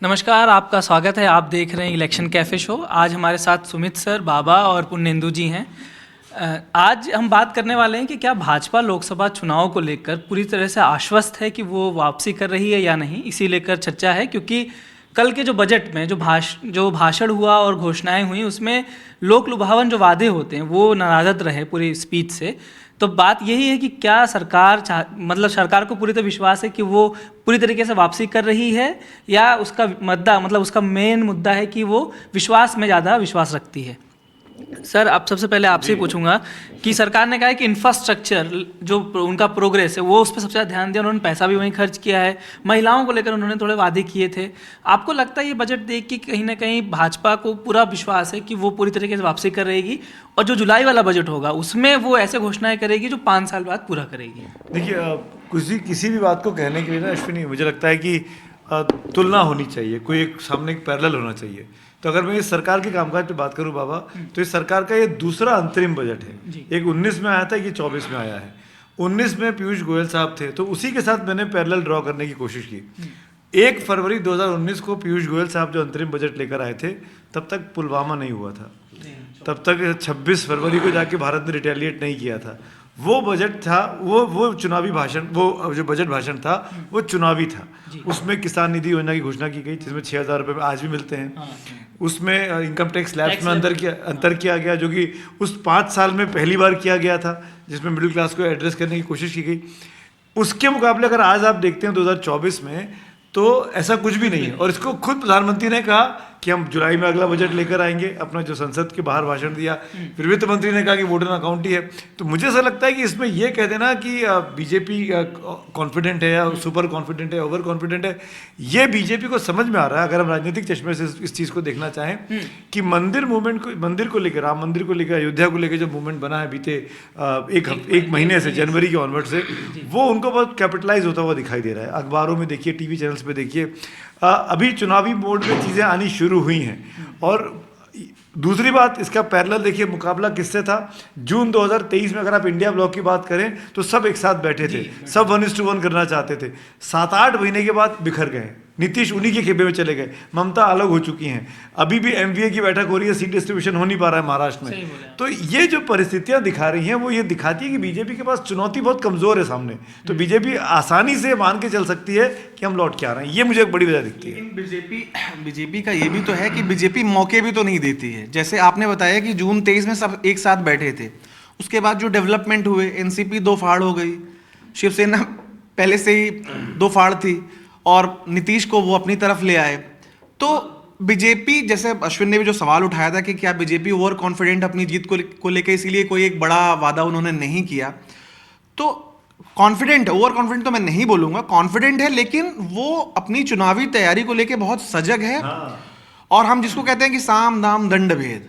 नमस्कार, आपका स्वागत है। आप देख रहे हैं इलेक्शन कैफ़े शो। आज हमारे साथ सुमित सर, बाबा और पुण्येंदु जी हैं। आज हम बात करने वाले हैं कि क्या भाजपा लोकसभा चुनाव को लेकर पूरी तरह से आश्वस्त है कि वो वापसी कर रही है या नहीं, इसी लेकर चर्चा है। क्योंकि कल के जो बजट में जो भाषण हुआ और घोषणाएं हुई, उसमें लोक लुभावन जो वादे होते हैं वो नाराज़त रहे पूरी स्पीच से। तो बात यही है कि क्या सरकार को पूरी तरह विश्वास है कि वो पूरी तरीके से वापसी कर रही है, या उसका उसका मेन मुद्दा है कि वो विश्वास में ज़्यादा विश्वास रखती है। सर, अब सबसे पहले आपसे पूछूंगा कि सरकार ने कहा है कि इंफ्रास्ट्रक्चर जो उनका प्रोग्रेस है वो उस पर सबसे ज़्यादा ध्यान दिया, उन्होंने पैसा भी वहीं खर्च किया है। महिलाओं को लेकर उन्होंने थोड़े वादे किए थे। आपको लगता है ये बजट देख के कहीं ना कहीं भाजपा को पूरा विश्वास है कि वो पूरी तरीके से वापसी कर रहेगी, और जो जुलाई वाला बजट होगा उसमें वो ऐसे घोषणाएं करेगी जो 5 साल बाद पूरा करेगी? देखिए, किसी भी बात को कहने के लिए ना अश्विनी, मुझे लगता है कि तुलना होनी चाहिए, कोई एक सामने एक पैरेलल होना चाहिए। तो अगर मैं इस सरकार के कामकाज पे बात करूं बाबा, तो इस सरकार का ये दूसरा अंतरिम बजट है। एक 19 में आया था, ये 24 में आया है। 19 में पीयूष गोयल साहब थे, तो उसी के साथ मैंने पैरेलल ड्रॉ करने की कोशिश की। 1 फरवरी 2019 को पीयूष गोयल साहब जो अंतरिम बजट लेकर आए थे, तब तक पुलवामा नहीं हुआ था। तब तक 26 फरवरी को जाके भारत ने रिटेलिएट नहीं किया था। वो बजट था, वो चुनावी भाषण, वो जो बजट भाषण था वो चुनावी था। उसमें किसान निधि योजना की घोषणा की गई, जिसमें 6,000 रुपये आज भी मिलते हैं। उसमें इनकम टैक्स स्लैब्स में अंतर किया गया, जो कि उस 5 साल में पहली बार किया गया था, जिसमें मिडिल क्लास को एड्रेस करने की कोशिश की गई। उसके मुकाबले अगर आज आप देखते हैं 2024 में, तो ऐसा कुछ भी नहीं है। और इसको खुद प्रधानमंत्री ने कहा कि हम जुलाई में अगला बजट लेकर आएंगे, अपना जो संसद के बाहर भाषण दिया। फिर वित्त मंत्री ने कहा कि वोटर अकाउंट ही है। तो मुझे ऐसा लगता है कि इसमें यह कह देना कि बीजेपी कॉन्फिडेंट है या सुपर कॉन्फिडेंट है, ओवर कॉन्फिडेंट है, ये बीजेपी को समझ में आ रहा है। अगर हम राजनीतिक चश्मे से इस चीज़ को देखना चाहें कि मंदिर को लेकर, राम मंदिर को लेकर, अयोध्या को लेकर जो मूवमेंट बना है बीते एक महीने से, जनवरी के ऑनवर्ड से, वो उनको बहुत कैपिटलाइज होता हुआ दिखाई दे रहा है। अखबारों में देखिए, टीवी चैनल्स पे देखिए, अभी चुनावी मोड में चीज़ें आनी शुरू हुई हैं। और दूसरी बात, इसका पैरेलल देखिए, मुकाबला किससे था। जून 2023 में अगर आप इंडिया ब्लॉक की बात करें तो सब एक साथ बैठे थे, सब 1:1 करना चाहते थे। 7-8 महीने के बाद बिखर गए। नीतीश उन्हीं के खेबे में चले गए, ममता अलग हो चुकी हैं। अभी भी एमवीए की बैठक हो रही है, सीट डिस्ट्रीब्यूशन हो नहीं पा रहा है महाराष्ट्र में। तो ये जो परिस्थितियां दिखा रही हैं, वो ये दिखाती है कि बीजेपी के पास चुनौती बहुत कमजोर है सामने। तो बीजेपी आसानी से मान के चल सकती है कि हम लौट के आ रहे हैं। ये मुझे एक बड़ी वजह दिखती है। लेकिन बीजेपी का ये भी तो है कि बीजेपी मौके भी तो नहीं देती है। जैसे आपने बताया कि जून 23 में सब एक साथ बैठे थे, उसके बाद जो डेवलपमेंट हुए, एनसीपी 2 फाड़ हो गई, शिवसेना पहले से ही 2 फाड़ थी, और नीतीश को वो अपनी तरफ ले आए। तो बीजेपी, जैसे अश्विन ने भी जो सवाल उठाया था कि क्या बीजेपी ओवर कॉन्फिडेंट अपनी जीत को लेकर, इसीलिए कोई एक बड़ा वादा उन्होंने नहीं किया। तो कॉन्फिडेंट, ओवर कॉन्फिडेंट तो मैं नहीं बोलूंगा, कॉन्फिडेंट है, लेकिन वो अपनी चुनावी तैयारी को लेकर बहुत सजग है। और हम जिसको कहते हैं कि साम दाम दंड भेद,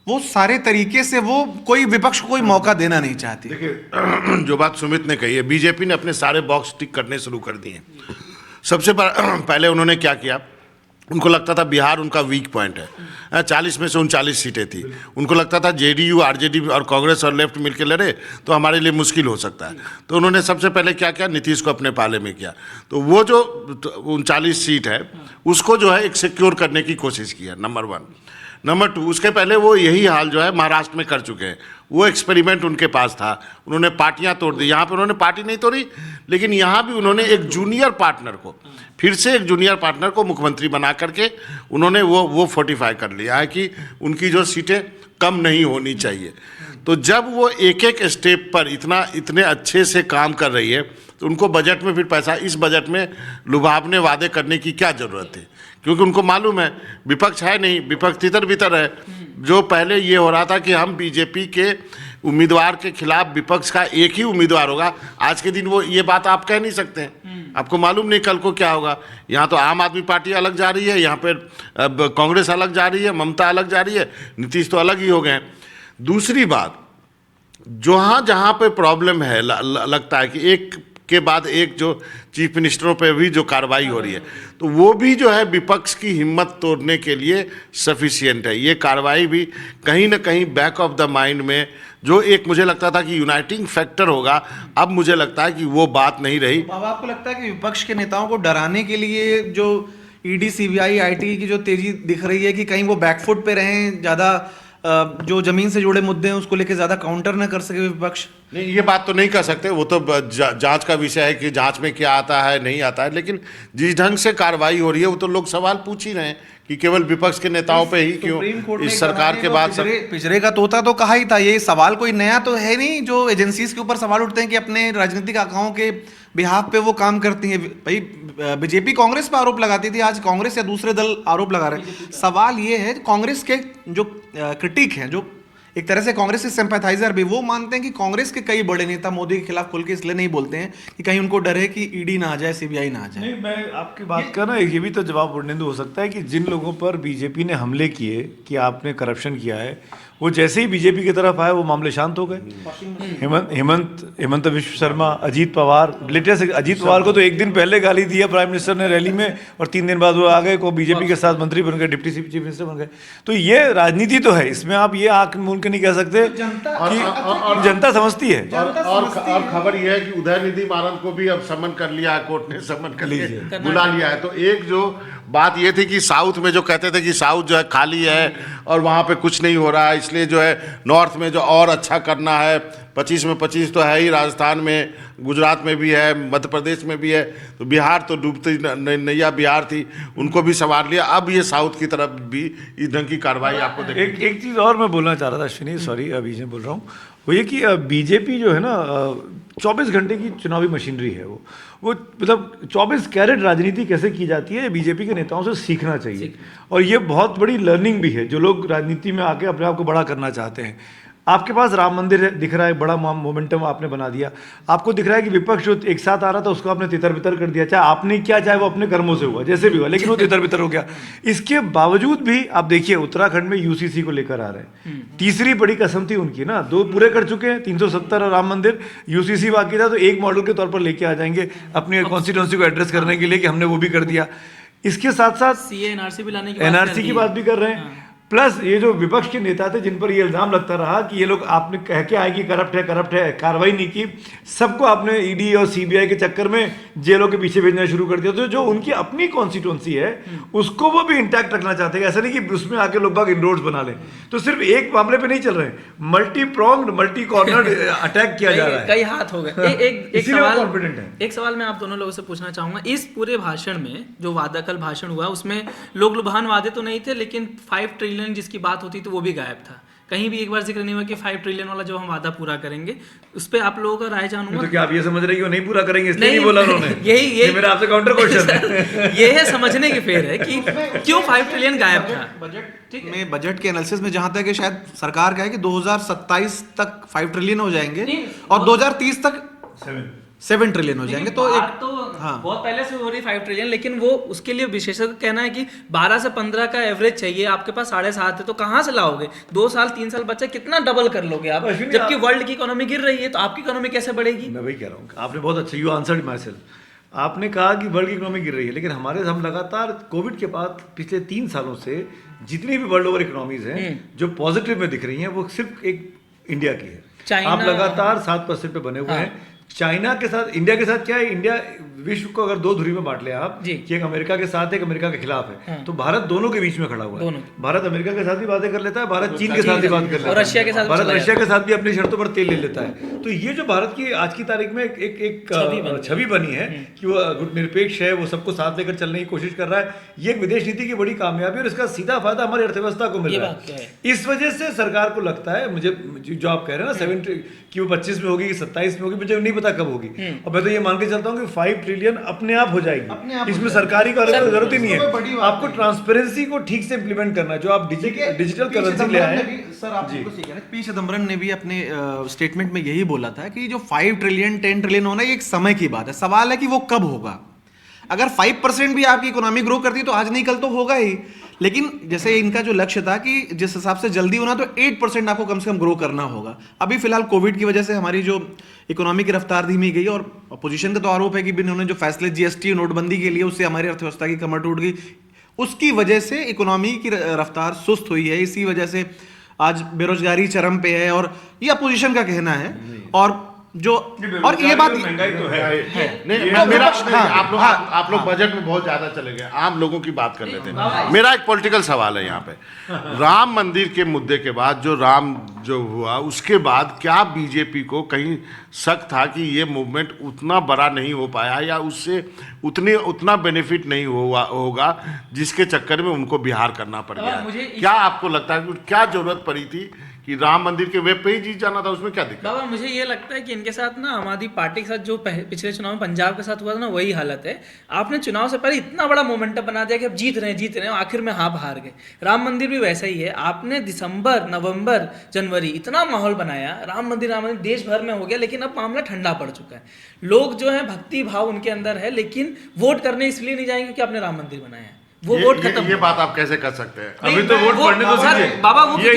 वो सारे तरीके से वो कोई विपक्ष को कोई मौका देना नहीं चाहती। देखिए, जो बात सुमित ने कही है, बीजेपी ने अपने सारे बॉक्स टिक करने शुरू कर दिए। सबसे पहले उन्होंने क्या किया, उनको लगता था बिहार उनका वीक पॉइंट है। 40 में से 39 सीटें थी। उनको लगता था जेडीयू, आरजेडी और कांग्रेस और लेफ्ट मिलकर लड़े तो हमारे लिए मुश्किल हो सकता है। तो उन्होंने सबसे पहले क्या किया, नीतीश को अपने पाले में किया। तो वो जो 39 सीट है उसको जो है एक सिक्योर करने की कोशिश की है, नंबर 1। नंबर 2, उसके पहले वो यही हाल जो है महाराष्ट्र में कर चुके हैं। वो एक्सपेरिमेंट उनके पास था, उन्होंने पार्टियां तोड़ दी। यहाँ पे उन्होंने पार्टी नहीं तोड़ी, लेकिन यहाँ भी उन्होंने एक जूनियर पार्टनर को, फिर से एक जूनियर पार्टनर को मुख्यमंत्री बना करके उन्होंने वो फोर्टिफाई कर लिया है कि उनकी जो सीटें कम नहीं होनी चाहिए। तो जब वो एक एक स्टेप पर इतने अच्छे से काम कर रही है, तो उनको बजट में फिर पैसा, इस बजट में लुभावने वादे करने की क्या ज़रूरत है? क्योंकि उनको मालूम है विपक्ष है नहीं, विपक्ष तितर बितर है। जो पहले ये हो रहा था कि हम बीजेपी के उम्मीदवार के खिलाफ विपक्ष का एक ही उम्मीदवार होगा, आज के दिन वो ये बात आप कह नहीं सकते हैं। आपको मालूम नहीं कल को क्या होगा। यहाँ तो आम आदमी पार्टी अलग जा रही है, यहाँ पर कांग्रेस अलग जा रही है, ममता अलग जा रही है, नीतीश तो अलग ही हो गए। दूसरी बात, जहाँ पे प्रॉब्लम है, लगता है कि एक के बाद एक जो चीफ मिनिस्टरों पे भी जो कार्रवाई हो रही है, तो वो भी जो है विपक्ष की हिम्मत तोड़ने के लिए सफिशिएंट है। ये कार्रवाई भी कहीं ना कहीं बैक ऑफ द माइंड में जो एक मुझे लगता था कि यूनाइटिंग फैक्टर होगा, अब मुझे लगता है कि वो बात नहीं रही। अब आपको लगता है कि विपक्ष के नेताओं को डराने के लिए जो ईडी सीबीआई आईटी की जो तेजी दिख रही है कि कहीं वो बैकफुट पे रहें, ज़्यादा जो जमीन से जुड़े मुद्दे हैं उसको लेके ज़्यादा काउंटर ना कर सके विपक्ष? नहीं, ये बात तो नहीं कर सकते, वो तो जांच का विषय है कि जांच में क्या आता है नहीं आता है, लेकिन जिस ढंग से कार्रवाई हो रही है वो तो लोग सवाल पूछ ही रहे हैं कि केवल विपक्ष के नेताओं पे ही क्यों इस सरकार के बाद पिंजरे का तोता तो कहा ही था। ये सवाल कोई नया तो है नहीं जो एजेंसीज के ऊपर सवाल उठते हैं कि अपने राजनीतिक आकाओं के बिहाफ पे वो काम करती हैं। भाई बीजेपी कांग्रेस पे आरोप लगाती थी, आज कांग्रेस या दूसरे दल आरोप लगा रहे हैं। सवाल ये है कांग्रेस के जो क्रिटिक हैं, जो एक तरह से कांग्रेस के सिंपैथाइजर भी, वो मानते हैं कि कांग्रेस के कई बड़े नेता मोदी के खिलाफ खुल के इसलिए नहीं बोलते हैं कि कहीं उनको डर है कि ईडी ना आ जाए, सीबीआई ना आ जाए। नहीं, मैं आपकी बात का ना ये भी तो जवाब पूर्णेंदु हो सकता है कि जिन लोगों पर बीजेपी ने हमले किए कि आपने करप्शन किया है, वो जैसे ही बीजेपी की तरफ आए वो मामले शांत हो गए। हेमंत विश्व शर्मा, अजीत पवार, लेटेस्ट अजीत पवार को तो एक दिन पहले गाली दिया प्राइम मिनिस्टर ने रैली में, और 3 दिन बाद वो आ गए को बीजेपी के साथ मंत्री बन गए, डिप्टी चीफ मिनिस्टर बन गए। तो ये राजनीति तो है, इसमें आप ये आंख मूंद के नहीं कह सकते कि जनता समझती है। और खबर यह है कि उदयनिधि मारन को भी अब समन कर लिया है, कोर्ट ने समन कर लिया, बुला लिया है। तो एक जो बात ये थी कि साउथ में जो कहते थे कि साउथ जो है खाली है और वहाँ पे कुछ नहीं हो रहा है, इसलिए जो है नॉर्थ में जो और अच्छा करना है, 25 में 25 तो है ही, राजस्थान में, गुजरात में भी है, मध्य प्रदेश में भी है, तो बिहार तो डूबती नैया बिहार थी, उनको भी संवार लिया। अब ये साउथ की तरफ भी इस ढंग की कार्रवाई आपको देखिए। एक चीज़ और मैं बोलना चाह रहा था अश्विनी, सॉरी अभी से बोल रहा हूँ, वो ये कि बीजेपी जो है ना 24 घंटे की चुनावी मशीनरी है। वो मतलब 24 कैरेट राजनीति कैसे की जाती है, बीजेपी के नेताओं से सीखना चाहिए। और ये बहुत बड़ी लर्निंग भी है, जो लोग राजनीति में आके अपने आप को बड़ा करना चाहते हैं। आपके पास राम मंदिर दिख रहा है, बड़ा मोमेंटम आपने बना दिया। आपको दिख रहा है कि विपक्ष जो एक साथ आ रहा था उसको आपने तितर बितर कर दिया, चाहे आपने क्या, चाहे वो अपने कर्मों से हुआ, जैसे भी हुआ, लेकिन वो तितर बितर हो गया। इसके बावजूद भी आप देखिए उत्तराखंड में यूसीसी को लेकर आ रहे हैं, तीसरी बड़ी कसम थी उनकी ना, 2 पूरे कर चुके हैं, 370 और राम मंदिर, यूसीसी बाकी था, तो एक मॉडल के तौर पर लेके आ जाएंगे अपनी कॉन्स्टिट्यूंसी को एड्रेस करने के लिए कि हमने वो भी कर दिया। इसके साथ साथ एनआरसी भी लाने एनआरसी की बात भी कर रहे हैं। प्लस ये जो विपक्ष के नेता थे जिन पर ये इल्जाम लगता रहा कि ये लोग आपने कह के आए कि करप्ट है, कार्रवाई नहीं की, सबको आपने ईडी और सीबीआई के चक्कर में जेलों के पीछे भेजना शुरू कर दिया। तो जो उनकी अपनी कॉन्स्टिट्यूंसी है उसको वो भी इंटैक्ट रखना चाहते हैं, ऐसा नहीं कि उसमें आके लोग बाग इनरोड्स बना लें। तो सिर्फ एक मामले पे नहीं चल रहे हैं, multi pronged, multi cornered attack किया जा रहा है, कई हाथ हो गए। एक सवाल मैं आप दोनों लोगों से पूछना चाहूंगा, इस पूरे भाषण में जो वादा कल भाषण हुआ उसमें लोग लुभान वादे तो नहीं थे, लेकिन 5 ट्रिलियन जिसकी बात होती तो वो भी गायब था। कहीं भी एक बार जिक्र नहीं हुआ कि 5 ट्रिलियन वाला जो हम वादा पूरा करेंगे। उस पे आप लोगों का राय जानूंगा। तो क्या आप ये समझ रहे हैं कि वो नहीं पूरा करेंगे इसलिए नहीं बोला उन्होंने? यही मेरा आपसे काउंटर क्वेश्चन है। ये है समझने की फेर है कि क्यों 5 ट्रिलियन गायब था। बजट के एनालिसिस में जहां तक है, शायद सरकार का है कि 2027 तक 5 ट्रिलियन हो जाएंगे और 2030 तक 7 ट्रिलियन हो जाएंगे। तो एक तो बहुत पहले से हो रही 5 ट्रिलियन, लेकिन वो उसके लिए विशेषज्ञ कहना है कि 12 से 15 का एवरेज चाहिए। आपके पास 7.5 है तो कहाँ से लाओगे? 2 साल 3 साल बच्चा कितना डबल कर लोगे आप? जबकि वर्ल्ड की इकोनॉमी गिर रही है, तो आपकी इकोनॉमी कैसे बढ़ेगी? मैं वही कह रहा हूँ, आपने बहुत अच्छा, यू आंसर्ड माय सेल्फ। आपने कहा कि वर्ल्ड की इकोनॉमी गिर रही है, लेकिन हम लगातार कोविड के बाद पिछले 3 सालों से जितनी भी वर्ल्ड ओवर इकोनॉमीज हैं जो पॉजिटिव में दिख रही हैं, वो सिर्फ एक इंडिया की है। आप लगातार 7% पे बने हुए हैं। चाइना के साथ, इंडिया के साथ क्या है, इंडिया विश्व को अगर 2 धुरी में बांट लिया आप कि एक अमेरिका के साथ, एक अमेरिका के खिलाफ है, तो भारत दोनों के बीच में खड़ा हुआ है। भारत अमेरिका के साथ भी बातें कर लेता है, भारत चीन के साथ भी बात कर लेता है, रशिया के साथ, भारत रशिया के साथ भी अपनी शर्तों पर तेल ले लेता है। तो ये जो भारत की आज की तारीख में एक छवि बनी है कि वो निरपेक्ष है, वो सबको साथ लेकर चलने की कोशिश कर रहा है, ये एक विदेश नीति की बड़ी कामयाबी है और इसका सीधा फायदा हमारी अर्थव्यवस्था को मिल रहा है। इस वजह से सरकार को लगता है, मुझे जो आप कह रहे हैं ना 7 कि वो 25 में होगी कि 27 में होगी, मुझे नहीं पता कब होगी। और मैं तो ये मान के चलता हूँ कि 5 ट्रिलियन अपने आप हो जाएगी, इसमें सरकारी का जरूरत ही नहीं है। आपको ट्रांसपेरेंसी को ठीक से इंप्लीमेंट करना है, जो आप डिजिटल करेंसी ले आए। सर आप पी चिदम्बरम ने भी अपने स्टेटमेंट में यही बोला था कि जो 5 ट्रिलियन 10 ट्रिलियन होना ये एक समय की बात है, सवाल है कि वो कब होगा। अगर 5% भी आपकी इकोनॉमी ग्रो करती है तो आज नहीं कल तो होगा ही, लेकिन जैसे इनका जो लक्ष्य था कि जिस हिसाब से जल्दी होना तो 8% आपको कम से कम ग्रो करना होगा। अभी फिलहाल कोविड की वजह से हमारी जो इकोनॉमी की रफ्तार धीमी गई और अपोजिशन का तो आरोप है कि इन्होंने जो फैसले जीएसटी नोटबंदी के लिए उससे हमारी अर्थव्यवस्था की कमर टूट गई, उसकी वजह से इकोनॉमी की रफ्तार सुस्त हुई है। इसी वजह से आज बेरोजगारी चरम पे है और ये अपोजिशन का कहना है। और जो और ये बात महंगाई तो है नहीं, आप लोग बजट में बहुत ज्यादा चले गए, आम लोगों की बात कर लेते हैं। मेरा एक पॉलिटिकल सवाल है यहाँ पे। राम मंदिर के मुद्दे के बाद जो हुआ उसके बाद क्या बीजेपी को कहीं शक था कि ये मूवमेंट उतना बड़ा नहीं हो पाया या उससे उतना बेनिफिट नहीं होगा जिसके चक्कर में उनको बिहार करना पड़ गया? क्या आपको लगता है कि क्या जरूरत पड़ी थी कि राम मंदिर के वेब पे ही जीत जाना था? उसमें क्या दिक्कत? बाबा मुझे ये लगता है कि इनके साथ ना आम आदमी पार्टी के साथ जो पिछले चुनाव में पंजाब के साथ हुआ था ना, वही हालत है। आपने चुनाव से पहले इतना बड़ा मोमेंटम बना दिया कि अब जीत रहे हैं, आखिर में हार गए। राम मंदिर भी वैसा ही है। आपने दिसंबर, नवंबर, जनवरी इतना माहौल बनाया, राम मंदिर देश भर में हो गया, लेकिन अब मामला ठंडा पड़ चुका है। लोग जो है भक्ति भाव उनके अंदर है, लेकिन वोट करने इसलिए नहीं जाएंगे कि आपने राम मंदिर बनाया है। वो वोट खत्म। ये बात आप कैसे कर सकते हैं? अभी तो वोट पड़ने तो दीजिए बाबा, वो ये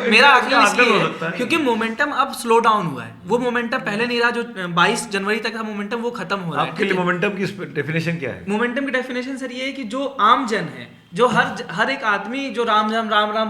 मेरा आकलन इसलिए हो है सकता है क्योंकि मोमेंटम अब स्लो डाउन हुआ है। वो मोमेंटम पहले नहीं रहा, जो 22 जनवरी तक था मोमेंटम, वो खत्म हो रहा है। आपके लिए मोमेंटम की डेफिनेशन क्या है? मोमेंटम की डेफिनेशन सर ये है कि जो आम जन है, जो हर एक आदमी जो राम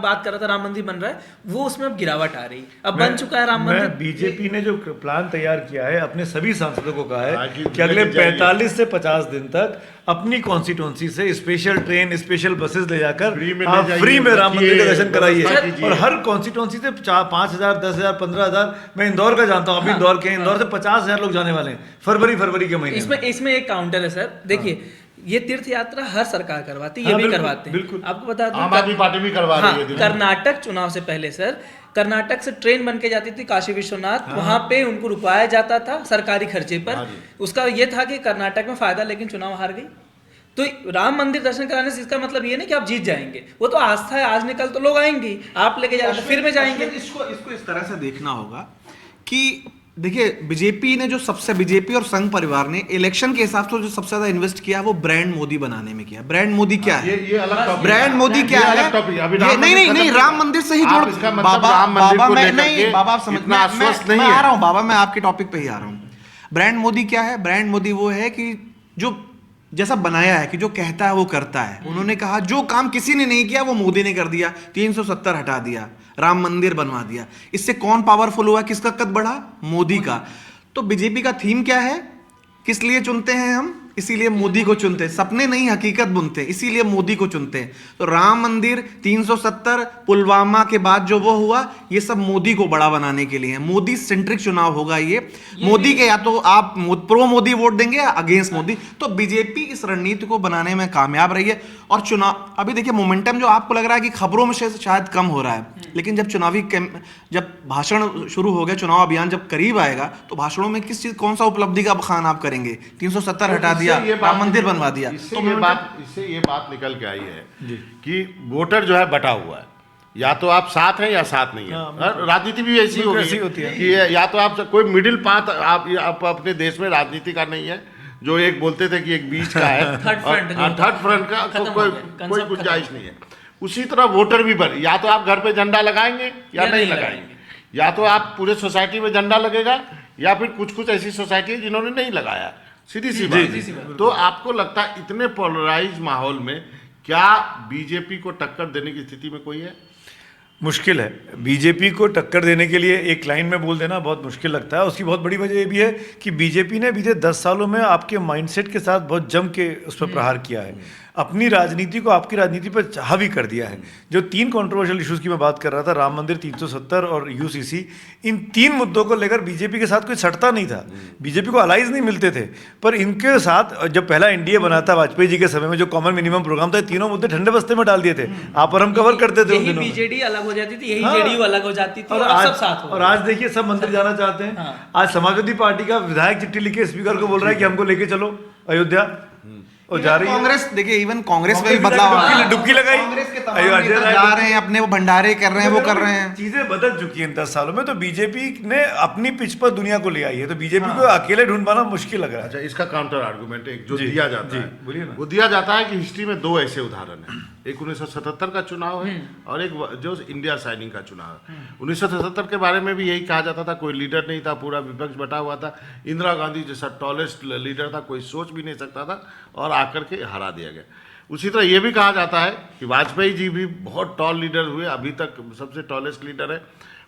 बात कर रहा था, राम मंदिर बन रहा है, वो उसमें अब गिरावट आ रही। अब बन चुका है राम मंदिर। बीजेपी ने जो प्लान तैयार किया है, अपने सभी सांसदों को कहा है कि अगले 45 से 50 दिन तक अपनी कॉन्स्टिट्यूंसी से स्पेशल ट्रेन, स्पेशल बसेस ले जाकर फ्री में राम मंदिर का दर्शन कराइए। और हर कॉन्स्टिट्यूंसी से 5,000, 10,000, 15,000, मैं इंदौर का जानता हूँ, अभी इंदौर के इंदौर से 50,000 लोग जाने वाले हैं फरवरी के महीने। इसमें एक काउंटर है सर, देखिए ये तीर्थ यात्रा हर सरकार करवाती है, ये भी करवाते हैं। बिल्कुल। आपको बता दूं, आम आदमी पार्टी भी करवा रही है। कर्नाटक चुनाव से पहले सर, कर्नाटक से ट्रेन बन के जाती थी काशी विश्वनाथ, वहां पे उनको रुकवाया जाता था सरकारी खर्चे पर। उसका ये था कि कर्नाटक में फायदा, लेकिन चुनाव हार गई। तो राम मंदिर दर्शन कराने से इसका मतलब ये नहीं कि आप जीत जाएंगे, वो तो आस्था है, आज निकल तो लोग आएंगे, आप लेके जाएंगे फिर में जाएंगे। इसको इस तरह से देखना होगा कि देखिए, बीजेपी और संघ परिवार ने इलेक्शन के हिसाब से जो सबसे ज्यादा इन्वेस्ट किया है वो ब्रांड मोदी बनाने में किया। ब्रांड मोदी क्या है? ये अलग टॉपिक। ब्रांड मोदी क्या है? नहीं, राम मंदिर से ही जोड़। बाबा आप समझ, मैं आ रहा हूँ बाबा, मैं आपके टॉपिक पे ही आ रहा हूँ। ब्रांड मोदी क्या है? ब्रांड मोदी वो है कि जो जैसा बनाया है कि जो कहता है वो करता है। उन्होंने कहा जो काम किसी ने नहीं किया वो मोदी ने कर दिया। 370 हटा दिया, राम मंदिर बनवा दिया। इससे कौन पावरफुल हुआ? किसका कद बढ़ा? मोदी का। तो बीजेपी का थीम क्या है? किस लिए चुनते हैं हम? इसीलिए मोदी को चुनते हैं। सपने नहीं हकीकत बुनते हैं, इसीलिए मोदी को चुनते हैं। तो राम मंदिर, 370, पुलवामा के बाद जो वो हुआ, ये सब मोदी को बड़ा बनाने के लिए है। मोदी सेंट्रिक चुनाव होगा ये मोदी के, या तो आप प्रो मोदी वोट देंगे या अगेंस्ट मोदी। तो बीजेपी इस रणनीति को बनाने में कामयाब रही है। और चुनाव अभी देखिए, मोमेंटम जो आपको लग रहा है कि खबरों में शायद कम हो रहा है, लेकिन जब भाषण शुरू हो गया, चुनाव अभियान जब करीब आएगा, तो भाषणों में कौन सा उपलब्धि का बखान आप करेंगे? 370 हटा दिया, राम मंदिर बनवा दिया। इससे ये बात निकल के आई है कि वोटर जो है बटा हुआ है, या तो आप साथ हैं या साथ नहीं है। राजनीति भी ऐसी हो गई है कि या तो आप कोई मिडिल पाथ आप अपने देश में राजनीति का नहीं है, जो एक बोलते थे कि एक बीच का है, थर्ड फ्रंट का कोई गुंजाइश नहीं है। उसी तरह वोटर भी बन, या तो आप घर पे झंडा लगाएंगे या नहीं लगाएंगे, या तो आप पूरे सोसाइटी में झंडा लगेगा, या फिर कुछ ऐसी सोसाइटी है जिन्होंने नहीं लगाया। सीधी सी बात। तो आपको लगता है इतने पोलराइज माहौल में क्या बीजेपी को टक्कर देने की स्थिति में कोई है? मुश्किल है। बीजेपी को टक्कर देने के लिए एक लाइन में बोल देना बहुत मुश्किल लगता है। उसकी बहुत बड़ी वजह ये भी है कि बीजेपी ने बीते 10 सालों में आपके माइंडसेट के साथ बहुत जम के उस पर प्रहार किया है। अपनी राजनीति को आपकी राजनीति पर हावी कर दिया है। जो 3 कंट्रोवर्शियल इश्यूज की मैं बात कर रहा था, राम मंदिर, 370 और यूसीसी, इन 3 मुद्दों को लेकर बीजेपी के साथ कोई सटता नहीं था। बीजेपी को अलाइज नहीं मिलते थे, पर इनके साथ जब पहला एनडीए बना था वाजपेयी जी के समय में, जो कॉमन मिनिमम प्रोग्राम था, तीनों मुद्दे ठंडे बस्ते में डाल दिए थे। आप और हम कवर करते थे। यही बीजेडी अलग हो जाती थी, यही जेडीयू अलग हो जाती थी, और सब साथ हो। और आज देखिए सब मंदिर जाना चाहते हैं। आज समाजवादी पार्टी का विधायक चिट्ठी लिखे स्पीकर को बोल रहा है कि हमको लेके चलो अयोध्या, और जा रही है। कांग्रेस देखिए, इवन कांग्रेस में भी बदलाव आ रहा है। डुबकी लगाई, कांग्रेस के तमाम नेता जा रहे हैं, अपने वो भंडारे कर रहे हैं, वो कर रहे हैं। चीजें बदल चुकी हैं इन 10 सालों में। तो बीजेपी ने अपनी पिच पर दुनिया को ले आई है, तो बीजेपी को अकेले ढूंढ पाना मुश्किल लग रहा है। अच्छा, इसका काउंटर आर्गुमेंट एक जो दिया जाता है, वो दिया जाता है कि हिस्ट्री में 2 ऐसे उदाहरण हैं। एक 1977 का चुनाव है और एक जो इंडिया साइनिंग का चुनाव है। 1977 के बारे में भी यही कहा जाता था, कोई लीडर नहीं था, पूरा विपक्ष बटा हुआ था। इंदिरा गांधी जैसा टॉलेस्ट लीडर था, कोई सोच भी नहीं सकता था, और आकर के हरा दिया गया। उसी तरह ये भी कहा जाता है कि वाजपेयी जी भी बहुत टॉल लीडर हुए, अभी तक सबसे टॉलेस्ट लीडर है,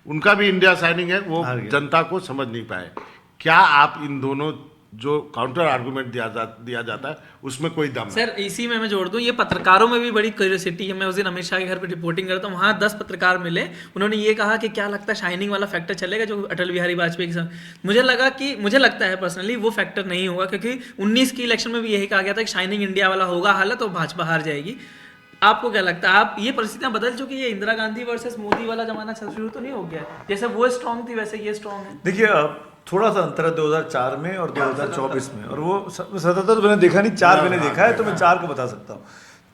उनका भी इंडिया साइनिंग है, वो जनता को समझ नहीं पाए। क्या आप इन दोनों जो काउंटर आर्गुमेंट दिया जाता है उसमें कोई दम है? सर इसी में मैं जोड़ दूं, ये पत्रकारों में भी बड़ी क्यूरियोसिटी है। मैं उस दिन अमित शाह के घर पे रिपोर्टिंग करता हूँ, वहाँ 10 पत्रकार मिले, उन्होंने ये कहा कि क्या लगता है शाइनिंग वाला फैक्टर चलेगा जो अटल बिहारी वाजपेयी के साथ। मुझे लगता है पर्सनली वो फैक्टर नहीं होगा, क्योंकि 19 की इलेक्शन में भी यही कहा गया था कि शाइनिंग इंडिया वाला होगा हालत और भाजपा हार जाएगी। आपको क्या लगता है, आप ये परिस्थितियां बदल चुकी है, इंदिरा गांधी वर्सेस मोदी वाला जमाना शुरू तो नहीं हो गया है? जैसे वो स्ट्रांग थी वैसे ये स्ट्रांग है। देखिए थोड़ा सा अंतर है 2004 में और 2024 में, और वो 77 तो मैंने देखा नहीं, 4 मैंने देखा है, तो मैं 4 को बता सकता हूँ।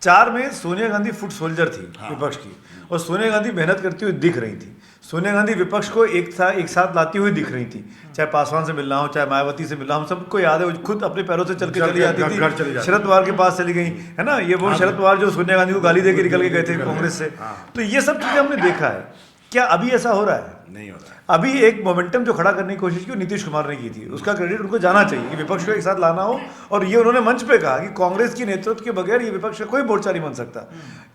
4 में सोनिया गांधी फुट सोल्जर थी विपक्ष की, और सोनिया गांधी मेहनत करती हुई दिख रही थी। सोनिया गांधी विपक्ष को एक साथ लाती हुई दिख रही थी, चाहे पासवान से मिलना हो, चाहे मायावती से मिलना हो, हम सबको याद है वो खुद अपने पैरों से चल के चली जाती थी, शरद पवार के पास चली गई है ना, ये वो शरद पवार जो सोनिया गांधी को गाली दे के निकल के गए थे कांग्रेस से। तो ये सब चीजें हमने देखा है। क्या अभी ऐसा हो रहा है? नहीं हो रहा है। अभी एक मोमेंटम जो खड़ा करने की कोशिश की नीतीश कुमार ने की थी, उसका क्रेडिट उनको जाना चाहिए कि विपक्ष को एक साथ लाना हो, और ये उन्होंने मंच पे कहा कि कांग्रेस की नेतृत्व के बगैर ये विपक्ष का कोई मोर्चा नहीं बन सकता।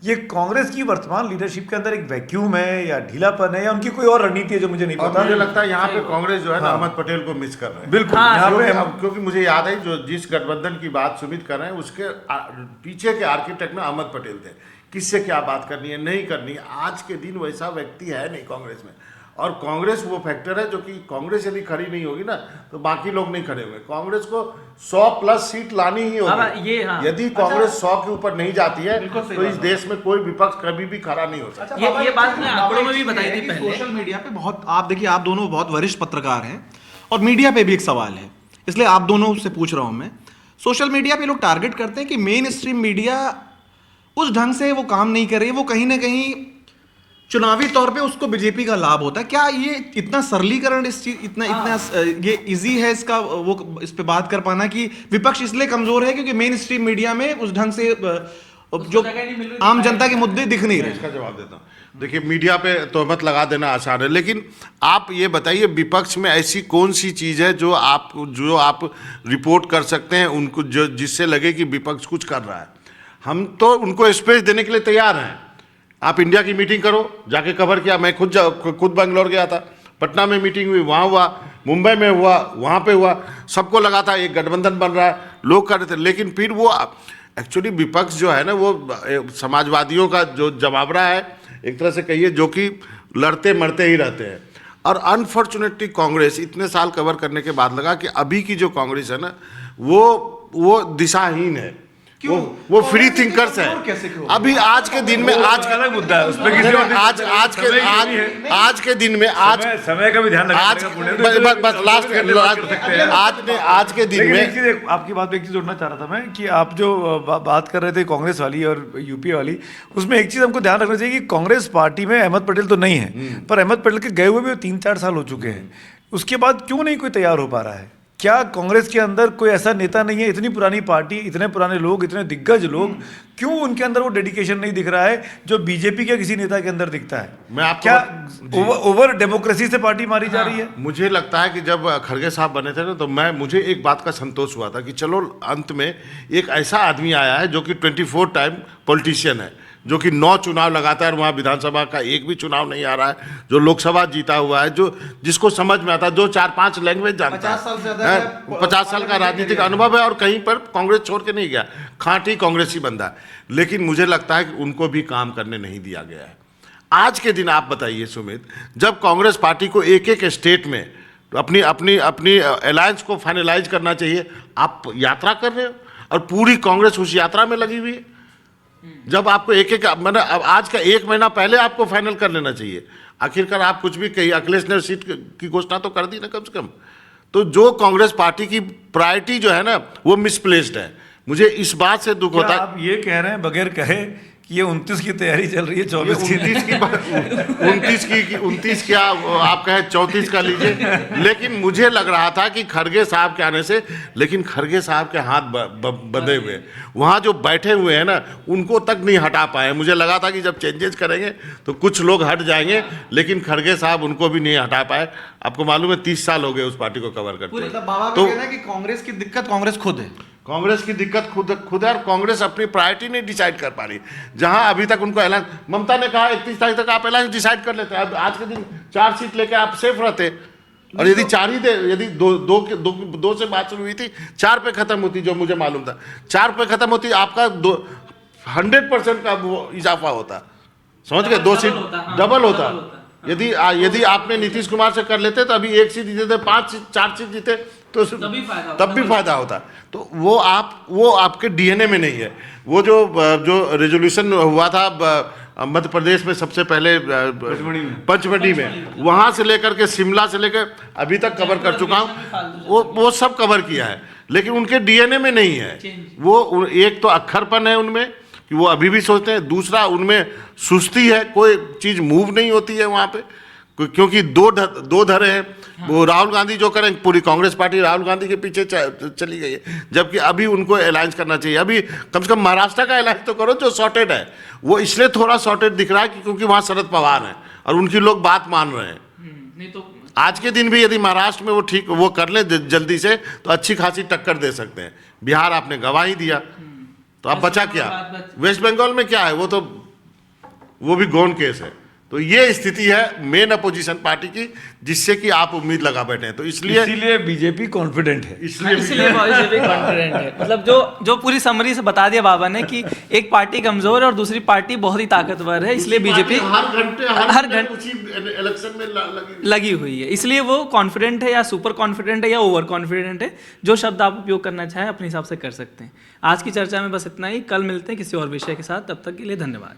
ये कांग्रेस की वर्तमान लीडरशिप के अंदर एक वैक्यूम है या ढीलापन है या उनकी कोई और रणनीति है जो मुझे नहीं पता। मुझे लगता है यहाँ पे कांग्रेस जो है ना अहमद पटेल को मिस कर रहे हैं। बिल्कुल यहाँ पे क्योंकि मुझे याद है जो जिस गठबंधन की बात सुमित कर रहे हैं उसके पीछे के आर्किटेक्ट में अहमद पटेल थे। किससे क्या बात करनी है नहीं करनी है, आज के दिन वैसा व्यक्ति है नहीं कांग्रेस में। और कांग्रेस वो फैक्टर है जो कि कांग्रेस यदि खड़ी नहीं होगी ना तो बाकी लोग नहीं खड़े हुए। कांग्रेस को 100+ सीट लानी ही होगी। यदि कांग्रेस 100 के ऊपर नहीं जाती है तो इस देश में कोई विपक्ष कभी भी खड़ा नहीं हो सकता। ये बात मैं आंकड़ों में भी बताई थी पहले। सोशल मीडिया पे बहुत, आप देखिए आप दोनों बहुत वरिष्ठ पत्रकार हैं और मीडिया पे भी एक सवाल है, इसलिए आप दोनों से पूछ रहा हूं मैं। सोशल मीडिया पे लोग टारगेट करते हैं कि मेन स्ट्रीम मीडिया उस ढंग से वो काम नहीं कर रही है, वो कहीं ना कहीं चुनावी तौर पे उसको बीजेपी का लाभ होता है। क्या ये इतना सरलीकरण इस चीज इतना ये इजी है इसका वो इस पे बात कर पाना कि विपक्ष इसलिए कमजोर है क्योंकि मेन स्ट्रीम मीडिया में उस ढंग से जो आम जनता के मुद्दे दिख नहीं रहे? इसका जवाब देता हूँ। देखिए मीडिया पे तोहमत लगा देना आसान है, लेकिन आप ये बताइए विपक्ष में ऐसी कौन सी चीज़ है जो आप रिपोर्ट कर सकते हैं उनको, जो जिससे लगे कि विपक्ष कुछ कर रहा है। हम तो उनको स्पेस देने के लिए तैयार हैं। आप इंडिया की मीटिंग करो, जाके कवर किया। मैं खुद बेंगलोर गया था, पटना में मीटिंग हुई, वहाँ हुआ, मुंबई में हुआ, वहाँ पे हुआ। सबको लगा था एक गठबंधन बन रहा है, लोग कर रहे थे। लेकिन फिर वो एक्चुअली विपक्ष जो है ना वो समाजवादियों का जो जमावड़ा है एक तरह से कहिए, जो कि लड़ते मरते ही रहते हैं। और अनफॉर्चुनेटली कांग्रेस इतने साल कवर करने के बाद लगा कि अभी की जो कांग्रेस है ना वो दिशाहीन है। वो फ्री थिंकर्स है। अभी आज के दिन में अलग मुद्दा है, उस पे किसी और आज के दिन में समय का भी ध्यान बस आज के दिन में आपकी बात में एक चीज जोड़ना चाह रहा था मैं कि आप जो बात कर रहे थे कांग्रेस वाली और यूपी वाली, उसमें एक चीज हमको ध्यान रखना चाहिए कि कांग्रेस पार्टी में अहमद पटेल तो नहीं है, पर अहमद पटेल के गए हुए भी 3-4 साल हो चुके हैं। उसके बाद क्यों नहीं कोई तैयार हो पा रहा है? क्या कांग्रेस के अंदर कोई ऐसा नेता नहीं है? इतनी पुरानी पार्टी, इतने पुराने लोग, इतने दिग्गज लोग, क्यों उनके अंदर वो डेडिकेशन नहीं दिख रहा है जो बीजेपी के किसी नेता के अंदर दिखता है? मैं आपको क्या ओवर डेमोक्रेसी से पार्टी मारी जा रही है? मुझे लगता है कि जब खड़गे साहब बने थे ना तो मुझे एक बात का संतोष हुआ था कि चलो अंत में एक ऐसा आदमी आया है जो कि 24 टाइम पॉलिटिशियन है, जो कि 9 चुनाव लगातार, वहाँ विधानसभा का एक भी चुनाव नहीं आ रहा है, जो लोकसभा जीता हुआ है, जो जिसको समझ में आता है, जो 4-5 लैंग्वेज जानता है, 50 साल का राजनीतिक अनुभव है और कहीं पर कांग्रेस छोड़ के नहीं गया, खांटी कांग्रेसी बंदा है। लेकिन मुझे लगता है कि उनको भी काम करने नहीं दिया गया है। आज के दिन आप बताइए सुमित, जब कांग्रेस पार्टी को एक स्टेट में अपनी अलायंस को फाइनलाइज करना चाहिए, आप यात्रा कर रहे हो और पूरी कांग्रेस उस यात्रा में लगी हुई है। जब आपको मैंने आज का 1 महीना पहले आपको फाइनल कर लेना चाहिए। आखिरकार आप कुछ भी कहिए, अखिलेश ने सीट की घोषणा तो कर दी ना कम से कम। तो जो कांग्रेस पार्टी की प्रायोरिटी जो है ना वो मिसप्लेस्ड है। मुझे इस बात से दुख होता है। आप ये कह रहे हैं बगैर कहे कि ये 29 की तैयारी चल रही है, 24 की 29 क्या आप कहें 34 का लीजिए। लेकिन मुझे लग रहा था कि खड़गे साहब के आने से, लेकिन खड़गे साहब के हाथ बंधे हुए, वहाँ जो बैठे हुए हैं ना उनको तक नहीं हटा पाए। मुझे लगा था कि जब चेंजेस करेंगे तो कुछ लोग हट जाएंगे, लेकिन खड़गे साहब उनको भी नहीं हटा पाए। आपको मालूम है 30 साल हो गए उस पार्टी को कवर करते। तो कि कांग्रेस की दिक्कत कांग्रेस खुद है, कांग्रेस की दिक्कत खुद है और कांग्रेस अपनी प्रायोरिटी नहीं डिसाइड कर पा रही। जहां अभी तक उनको ऐलान, ममता ने कहा 31 तारीख तक आप ऐलान डिसाइड कर लेते हैं, आज के दिन 4 सीट लेके आप सेफ रहते, और यदि 4 ही थे, यदि दो से बात शुरू हुई थी, 4 पे खत्म होती, जो मुझे मालूम था 4 पे खत्म होती, आपका 100% का वो इजाफा होता, समझ गए, 2 सीट डबल होता। यदि आपने नीतीश कुमार से कर लेते तो अभी 1 सीट जीते थे, 4 सीट जीते तो तब भी फायदा होता। तो वो आपके डीएनए में नहीं है। वो जो रेजोल्यूशन हुआ था मध्य प्रदेश में सबसे पहले पंचमढ़ी में, वहां से लेकर के शिमला से लेकर अभी तक कवर कर चुका हूँ, वो सब कवर किया है, लेकिन उनके डीएनए में नहीं है। वो एक तो अक्खरपन है उनमें कि वो अभी भी सोचते हैं, दूसरा उनमें सुस्ती है, कोई चीज़ मूव नहीं होती है वहाँ पे, क्योंकि दो धरे हैं। वो राहुल गांधी जो करें, पूरी कांग्रेस पार्टी राहुल गांधी के पीछे चली गई है, जबकि अभी उनको अलायंस करना चाहिए। अभी कम से कम महाराष्ट्र का अलायंस तो करो जो सॉर्टेड है। वो इसलिए थोड़ा सॉर्टेड दिख रहा है कि क्योंकि वहाँ शरद पवार हैं और उनकी लोग बात मान रहे हैं। नहीं तो आज के दिन भी यदि महाराष्ट्र में वो कर ले जल्दी से, तो अच्छी खासी टक्कर दे सकते हैं। बिहार आपने गवाही दिया, तो अब बचा क्या? वेस्ट बंगाल में क्या है, वो भी गौन केस है। तो ये स्थिति है मेन अपोजिशन पार्टी की, जिससे कि आप उम्मीद लगा बैठे हैं। तो इसीलिए बीजेपी कॉन्फिडेंट है। इसलिए बीजेपी कॉन्फिडेंट है। मतलब जो पूरी समरी से बता दिया बाबा ने कि एक पार्टी कमजोर है और दूसरी पार्टी बहुत ही ताकतवर है, इसलिए बीजेपी हर घंटे इलेक्शन में लगी हुई है। इसलिए वो कॉन्फिडेंट है या सुपर कॉन्फिडेंट है या ओवर कॉन्फिडेंट है, जो शब्द आप उपयोग करना चाहें अपने हिसाब से कर सकते हैं। आज की चर्चा में बस इतना ही। कल मिलते हैं किसी और विषय के साथ, तब तक के लिए धन्यवाद।